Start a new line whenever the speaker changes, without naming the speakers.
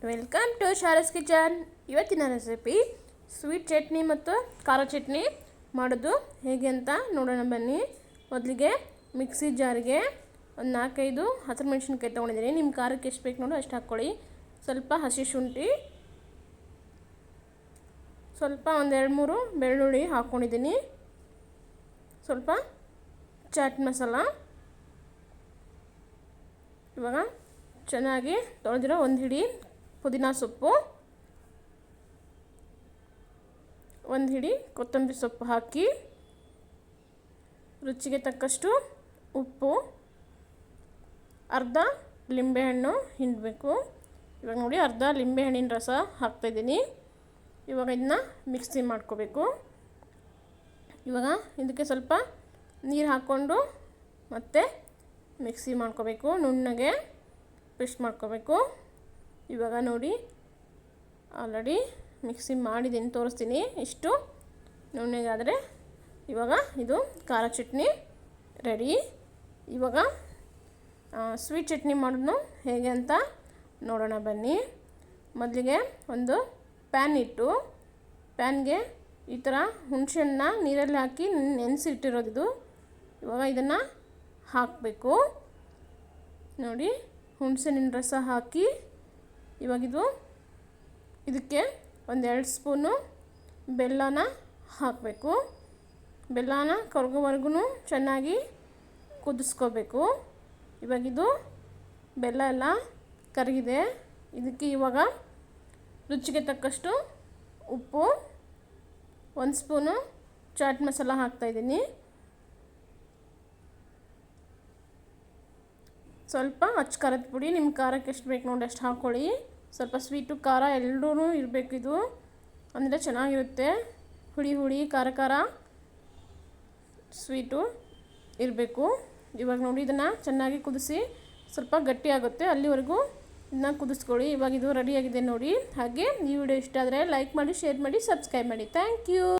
Welcome to Shara's kitchen. ಇವತ್ತಿನ recipe sweet chutney ಮತ್ತು ಖಾರ ಚಟ್ನಿ ಮಾಡೋದು ಹೇಗೆ ಅಂತ ನೋಡೋಣ ಬನ್ನಿ. ಮೊದಲಿಗೆ ಮಿಕ್ಸಿ ಜಾರಿಗೆ ಒಂದು 4-5 ಹಸಿಮೆಣಸಿನ್ಕಾಯಿ ತೊಗೊಂಡಿದ್ದೀನಿ. ನಿಮ್ಮ ಖಾರಕ್ಕೆ ಎಷ್ಟು ಬೇಕು ನೋಡು ಅಷ್ಟು ಹಾಕ್ಕೊಳ್ಳಿ. ಸ್ವಲ್ಪ ಹಸಿ ಶುಂಠಿ, ಸ್ವಲ್ಪ ಒಂದು 2-3 ಬೆಳ್ಳುಳ್ಳಿ ಹಾಕ್ಕೊಂಡಿದ್ದೀನಿ. ಸ್ವಲ್ಪ ಚಾಟ್ ಮಸಾಲ. ಇವಾಗ ಚೆನ್ನಾಗಿ ತೊಳೆದಿರೋ ಒಂದು ಹಿಡಿ ಪುದೀನ ಸೊಪ್ಪು, ಒಂದು ಹಿಡಿ ಕೊತ್ತಂಬರಿ ಸೊಪ್ಪು ಹಾಕಿ, ರುಚಿಗೆ ತಕ್ಕಷ್ಟು ಉಪ್ಪು, ಅರ್ಧ ಲಿಂಬೆಹಣ್ಣು ಹಿಂಡಬೇಕು. ಇವಾಗ ನೋಡಿ ಅರ್ಧ ಲಿಂಬೆಹಣ್ಣಿನ ರಸ ಹಾಕ್ತಾಯಿದ್ದೀನಿ. ಇವಾಗ ಇದನ್ನ ಮಿಕ್ಸಿ ಮಾಡ್ಕೋಬೇಕು. ಇವಾಗ ಇದಕ್ಕೆ ಸ್ವಲ್ಪ ನೀರು ಹಾಕ್ಕೊಂಡು ಮತ್ತೆ ಮಿಕ್ಸಿ ಮಾಡ್ಕೋಬೇಕು. ನುಣ್ಣಗೆ ಪೇಸ್ಟ್ ಮಾಡ್ಕೋಬೇಕು. ಇವಾಗ ನೋಡಿ ಆಲ್ರೆಡಿ ಮಿಕ್ಸಿ ಮಾಡಿದ್ದೀನಿ, ತೋರಿಸ್ತೀನಿ. ಇಷ್ಟು ನುಣ್ಣಗಾದರೆ ಇವಾಗ ಇದು ಖಾರ ಚಟ್ನಿ ರೆಡಿ. ಇವಾಗ ಸ್ವೀಟ್ ಚಟ್ನಿ ಮಾಡೋದು ಹೇಗೆ ಅಂತ ನೋಡೋಣ ಬನ್ನಿ. ಮೊದಲಿಗೆ ಒಂದು ಪ್ಯಾನ್ ಇಟ್ಟು, ಪ್ಯಾನ್ಗೆ ಈ ಥರ ಹುಣಸೆಹಣ್ಣ ನೀರಲ್ಲಿ ಹಾಕಿ ನೆನೆಸಿಟ್ಟಿರೋದು. ಇವಾಗ ಇದನ್ನು ಹಾಕಬೇಕು. ನೋಡಿ ಹುಣಸೆಹಣ್ಣಿನ ರಸ ಹಾಕಿ, ಇವಾಗಿದು ಇದಕ್ಕೆ 1-2 ಸ್ಪೂನು ಬೆಲ್ಲನ ಹಾಕಬೇಕು. ಬೆಲ್ಲನ ಕರಗೋವರೆಗೂ ಚೆನ್ನಾಗಿ ಕುದಿಸ್ಕೋಬೇಕು. ಇವಾಗಿದು ಬೆಲ್ಲ ಎಲ್ಲ ಕರಗಿದೆ. ಇದಕ್ಕೆ ಇವಾಗ ರುಚಿಗೆ ತಕ್ಕಷ್ಟು ಉಪ್ಪು, 1 ಸ್ಪೂನು ಚಾಟ್ ಮಸಾಲ ಹಾಕ್ತಾಯಿದ್ದೀನಿ. ಸ್ವಲ್ಪ ಅಚ್ಚ ಖಾರದ ಪುಡಿ, ನಿಮ್ಮ ಖಾರಕ್ಕೆ ಎಷ್ಟು ಬೇಕು ನೋಡಿ ಅಷ್ಟು ಹಾಕ್ಕೊಳ್ಳಿ. ಸ್ವಲ್ಪ ಸ್ವೀಟು ಖಾರ ಎರಡೂ ಇರಬೇಕು. ಇದು ಅಂದರೆ ಚೆನ್ನಾಗಿರುತ್ತೆ. ಹುಳಿ ಖಾರ ಖಾರ ಸ್ವೀಟು ಇರಬೇಕು. ಇವಾಗ ನೋಡಿ ಇದನ್ನು ಚೆನ್ನಾಗಿ ಕುದಿಸಿ ಸ್ವಲ್ಪ ಗಟ್ಟಿ ಆಗುತ್ತೆ, ಅಲ್ಲಿವರೆಗೂ ಇದನ್ನ ಕುದಿಸ್ಕೊಳ್ಳಿ. ಇವಾಗ ಇದು ರೆಡಿಯಾಗಿದೆ ನೋಡಿ. ಹಾಗೆ ಈ ವಿಡಿಯೋ ಇಷ್ಟ ಆದರೆ ಲೈಕ್ ಮಾಡಿ, ಶೇರ್ ಮಾಡಿ, ಸಬ್ಸ್ಕ್ರೈಬ್ ಮಾಡಿ. Thank you.